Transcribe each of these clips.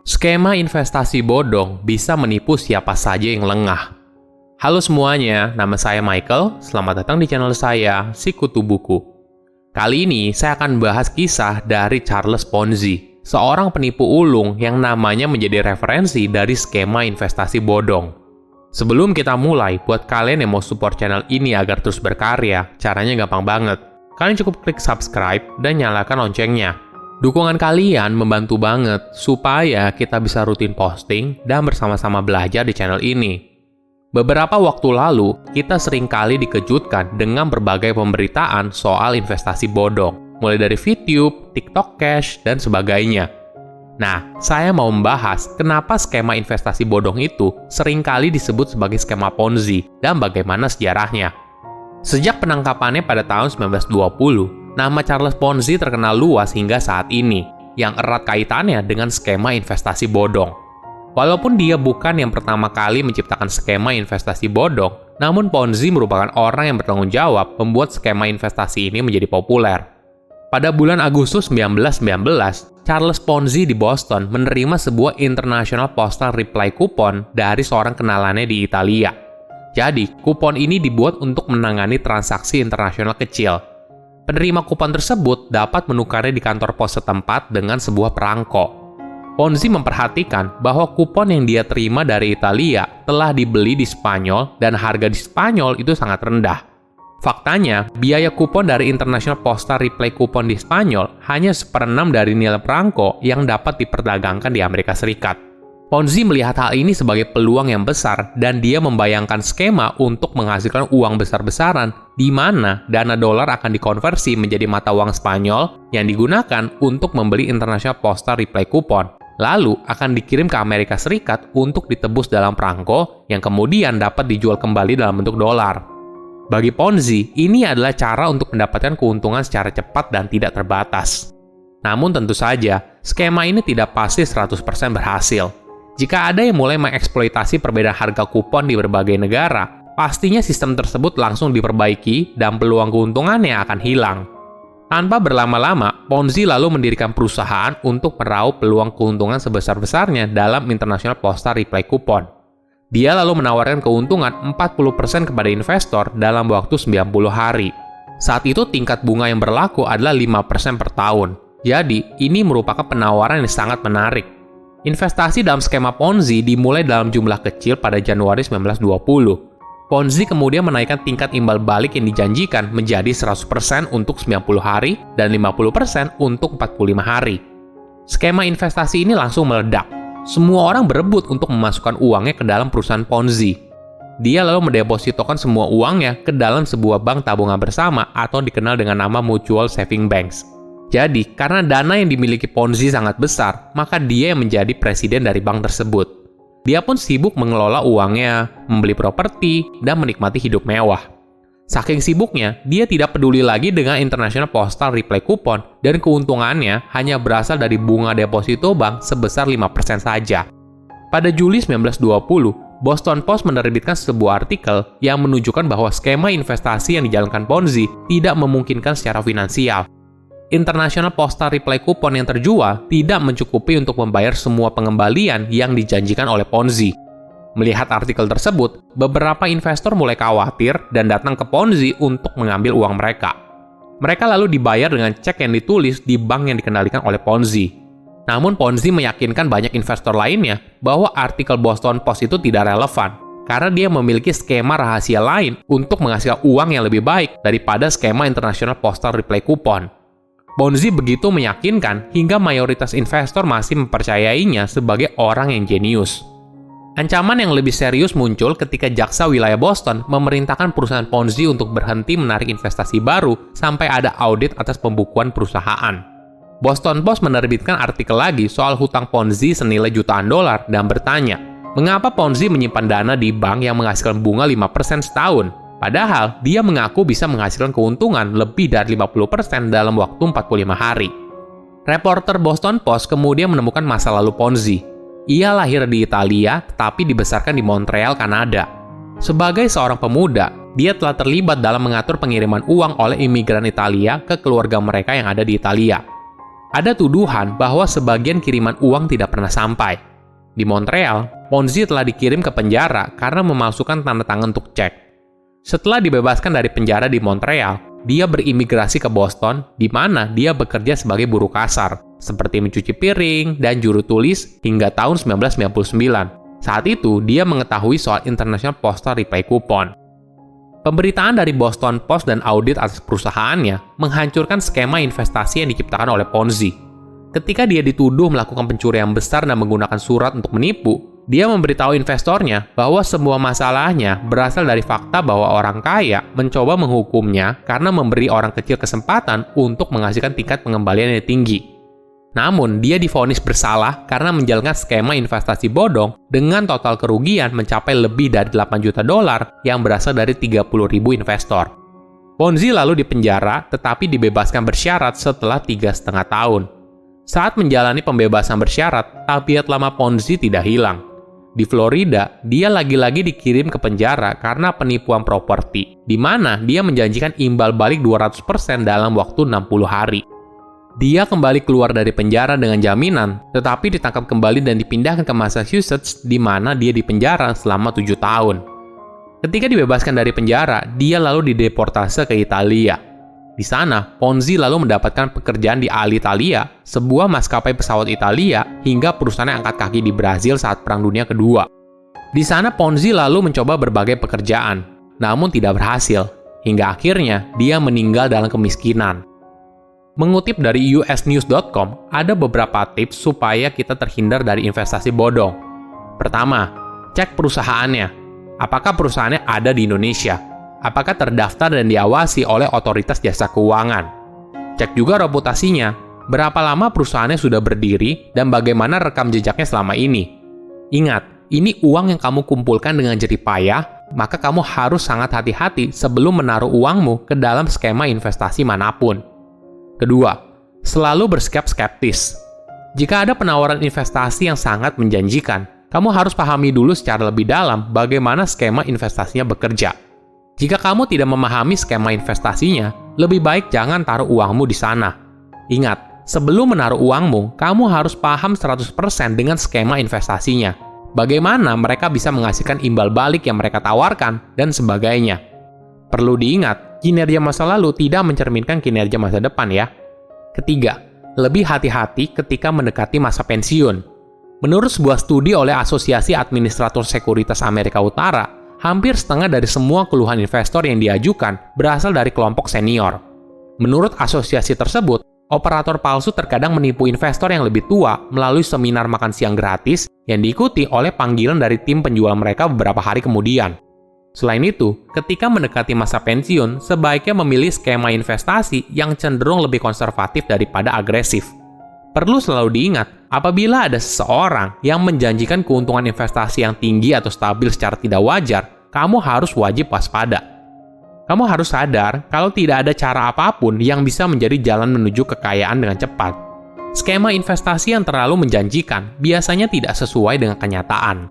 Skema investasi bodong bisa menipu siapa saja yang lengah. Halo semuanya, nama saya Michael. Selamat datang di channel saya, Sikutu Buku. Kali ini saya akan bahas kisah dari Charles Ponzi, seorang penipu ulung yang namanya menjadi referensi dari skema investasi bodong. Sebelum kita mulai, buat kalian yang mau support channel ini agar terus berkarya, caranya gampang banget. Kalian cukup klik subscribe dan nyalakan loncengnya. Dukungan kalian membantu banget supaya kita bisa rutin posting dan bersama-sama belajar di channel ini. Beberapa waktu lalu, kita seringkali dikejutkan dengan berbagai pemberitaan soal investasi bodong, mulai dari VTube, TikTok Cash, dan sebagainya. Nah, saya mau membahas kenapa skema investasi bodong itu seringkali disebut sebagai skema Ponzi dan bagaimana sejarahnya. Sejak penangkapannya pada tahun 1920, nama Charles Ponzi terkenal luas hingga saat ini, yang erat kaitannya dengan skema investasi bodong. Walaupun dia bukan yang pertama kali menciptakan skema investasi bodong, namun Ponzi merupakan orang yang bertanggung jawab membuat skema investasi ini menjadi populer. Pada bulan Agustus 1919, Charles Ponzi di Boston menerima sebuah International Postal Reply Coupon dari seorang kenalannya di Italia. Jadi, kupon ini dibuat untuk menangani transaksi internasional kecil. Penerima kupon tersebut dapat menukarnya di kantor pos setempat dengan sebuah perangko. Ponzi memperhatikan bahwa kupon yang dia terima dari Italia telah dibeli di Spanyol dan harga di Spanyol itu sangat rendah. Faktanya, biaya kupon dari International Postal Reply Coupon di Spanyol hanya 1/6 dari nilai perangko yang dapat diperdagangkan di Amerika Serikat. Ponzi melihat hal ini sebagai peluang yang besar dan dia membayangkan skema untuk menghasilkan uang besar-besaran di mana dana dolar akan dikonversi menjadi mata uang Spanyol yang digunakan untuk membeli International Postal Reply Coupon, lalu akan dikirim ke Amerika Serikat untuk ditebus dalam perangko yang kemudian dapat dijual kembali dalam bentuk dolar. Bagi Ponzi, ini adalah cara untuk mendapatkan keuntungan secara cepat dan tidak terbatas. Namun tentu saja, skema ini tidak pasti 100% berhasil. Jika ada yang mulai mengeksploitasi perbedaan harga kupon di berbagai negara, pastinya sistem tersebut langsung diperbaiki dan peluang keuntungannya akan hilang. Tanpa berlama-lama, Ponzi lalu mendirikan perusahaan untuk meraup peluang keuntungan sebesar-besarnya dalam International Postal Reply Coupon. Dia lalu menawarkan keuntungan 40% kepada investor dalam waktu 90 hari. Saat itu tingkat bunga yang berlaku adalah 5% per tahun. Jadi, ini merupakan penawaran yang sangat menarik. Investasi dalam skema Ponzi dimulai dalam jumlah kecil pada Januari 1920. Ponzi kemudian menaikkan tingkat imbal balik yang dijanjikan menjadi 100% untuk 90 hari dan 50% untuk 45 hari. Skema investasi ini langsung meledak. Semua orang berebut untuk memasukkan uangnya ke dalam perusahaan Ponzi. Dia lalu mendepositokan semua uangnya ke dalam sebuah bank tabungan bersama atau dikenal dengan nama Mutual Saving Banks. Jadi, karena dana yang dimiliki Ponzi sangat besar, maka dia yang menjadi presiden dari bank tersebut. Dia pun sibuk mengelola uangnya, membeli properti, dan menikmati hidup mewah. Saking sibuknya, dia tidak peduli lagi dengan International Postal Reply Coupon dan keuntungannya hanya berasal dari bunga deposito bank sebesar 5% saja. Pada Juli 1920, Boston Post menerbitkan sebuah artikel yang menunjukkan bahwa skema investasi yang dijalankan Ponzi tidak memungkinkan secara finansial. International Postal Reply Coupon yang terjual tidak mencukupi untuk membayar semua pengembalian yang dijanjikan oleh Ponzi. Melihat artikel tersebut, beberapa investor mulai khawatir dan datang ke Ponzi untuk mengambil uang mereka. Mereka lalu dibayar dengan cek yang ditulis di bank yang dikendalikan oleh Ponzi. Namun Ponzi meyakinkan banyak investor lainnya bahwa artikel Boston Post itu tidak relevan, karena dia memiliki skema rahasia lain untuk menghasilkan uang yang lebih baik daripada skema International Postal Reply Coupon. Ponzi begitu meyakinkan hingga mayoritas investor masih mempercayainya sebagai orang yang jenius. Ancaman yang lebih serius muncul ketika jaksa wilayah Boston memerintahkan perusahaan Ponzi untuk berhenti menarik investasi baru sampai ada audit atas pembukuan perusahaan. Boston Post menerbitkan artikel lagi soal hutang Ponzi senilai jutaan dolar dan bertanya, mengapa Ponzi menyimpan dana di bank yang menghasilkan bunga 5% setahun? Padahal, dia mengaku bisa menghasilkan keuntungan lebih dari 50% dalam waktu 45 hari. Reporter Boston Post kemudian menemukan masa lalu Ponzi. Ia lahir di Italia, tetapi dibesarkan di Montreal, Kanada. Sebagai seorang pemuda, dia telah terlibat dalam mengatur pengiriman uang oleh imigran Italia ke keluarga mereka yang ada di Italia. Ada tuduhan bahwa sebagian kiriman uang tidak pernah sampai. Di Montreal, Ponzi telah dikirim ke penjara karena memalsukan tanda tangan untuk cek. Setelah dibebaskan dari penjara di Montreal, dia berimigrasi ke Boston, di mana dia bekerja sebagai buruh kasar, seperti mencuci piring dan juru tulis hingga tahun 1999. Saat itu, dia mengetahui soal International Postal Reply Coupon. Pemberitaan dari Boston Post dan audit atas perusahaannya menghancurkan skema investasi yang diciptakan oleh Ponzi. Ketika dia dituduh melakukan pencurian besar dan menggunakan surat untuk menipu, dia memberitahu investornya bahwa semua masalahnya berasal dari fakta bahwa orang kaya mencoba menghukumnya karena memberi orang kecil kesempatan untuk menghasilkan tingkat pengembalian yang tinggi. Namun, dia divonis bersalah karena menjalankan skema investasi bodong dengan total kerugian mencapai lebih dari $8 juta yang berasal dari 30.000 investor. Ponzi lalu dipenjara tetapi dibebaskan bersyarat setelah 3,5 tahun. Saat menjalani pembebasan bersyarat, tabiat lama Ponzi tidak hilang. Di Florida, dia lagi-lagi dikirim ke penjara karena penipuan properti, di mana dia menjanjikan imbal balik 200% dalam waktu 60 hari. Dia kembali keluar dari penjara dengan jaminan, tetapi ditangkap kembali dan dipindahkan ke Massachusetts, di mana dia dipenjara selama 7 tahun. Ketika dibebaskan dari penjara, dia lalu dideportase ke Italia. Di sana, Ponzi lalu mendapatkan pekerjaan di Alitalia, sebuah maskapai pesawat Italia, hingga perusahaan yang angkat kaki di Brasil saat Perang Dunia Kedua. Di sana, Ponzi lalu mencoba berbagai pekerjaan, namun tidak berhasil, hingga akhirnya dia meninggal dalam kemiskinan. Mengutip dari usnews.com, ada beberapa tips supaya kita terhindar dari investasi bodong. Pertama, cek perusahaannya. Apakah perusahaannya ada di Indonesia? Apakah terdaftar dan diawasi oleh otoritas jasa keuangan? Cek juga reputasinya. Berapa lama perusahaannya sudah berdiri dan bagaimana rekam jejaknya selama ini? Ingat, ini uang yang kamu kumpulkan dengan jerih payah, maka kamu harus sangat hati-hati sebelum menaruh uangmu ke dalam skema investasi manapun. Kedua, selalu bersikap skeptis. Jika ada penawaran investasi yang sangat menjanjikan, kamu harus pahami dulu secara lebih dalam bagaimana skema investasinya bekerja. Jika kamu tidak memahami skema investasinya, lebih baik jangan taruh uangmu di sana. Ingat, sebelum menaruh uangmu, kamu harus paham 100% dengan skema investasinya. Bagaimana mereka bisa menghasilkan imbal balik yang mereka tawarkan, dan sebagainya. Perlu diingat, kinerja masa lalu tidak mencerminkan kinerja masa depan ya. Ketiga, lebih hati-hati ketika mendekati masa pensiun. Menurut sebuah studi oleh Asosiasi Administrator Sekuritas Amerika Utara, hampir setengah dari semua keluhan investor yang diajukan berasal dari kelompok senior. Menurut asosiasi tersebut, operator palsu terkadang menipu investor yang lebih tua melalui seminar makan siang gratis yang diikuti oleh panggilan dari tim penjual mereka beberapa hari kemudian. Selain itu, ketika mendekati masa pensiun, sebaiknya memilih skema investasi yang cenderung lebih konservatif daripada agresif. Perlu selalu diingat, apabila ada seseorang yang menjanjikan keuntungan investasi yang tinggi atau stabil secara tidak wajar, kamu harus wajib waspada. Kamu harus sadar kalau tidak ada cara apapun yang bisa menjadi jalan menuju kekayaan dengan cepat. Skema investasi yang terlalu menjanjikan biasanya tidak sesuai dengan kenyataan.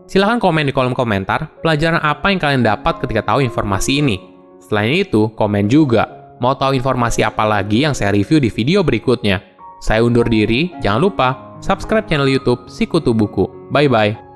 Silahkan komen di kolom komentar pelajaran apa yang kalian dapat ketika tahu informasi ini. Selain itu, komen juga mau tahu informasi apa lagi yang saya review di video berikutnya. Saya undur diri, jangan lupa subscribe channel YouTube Sikutu Buku. Bye-bye.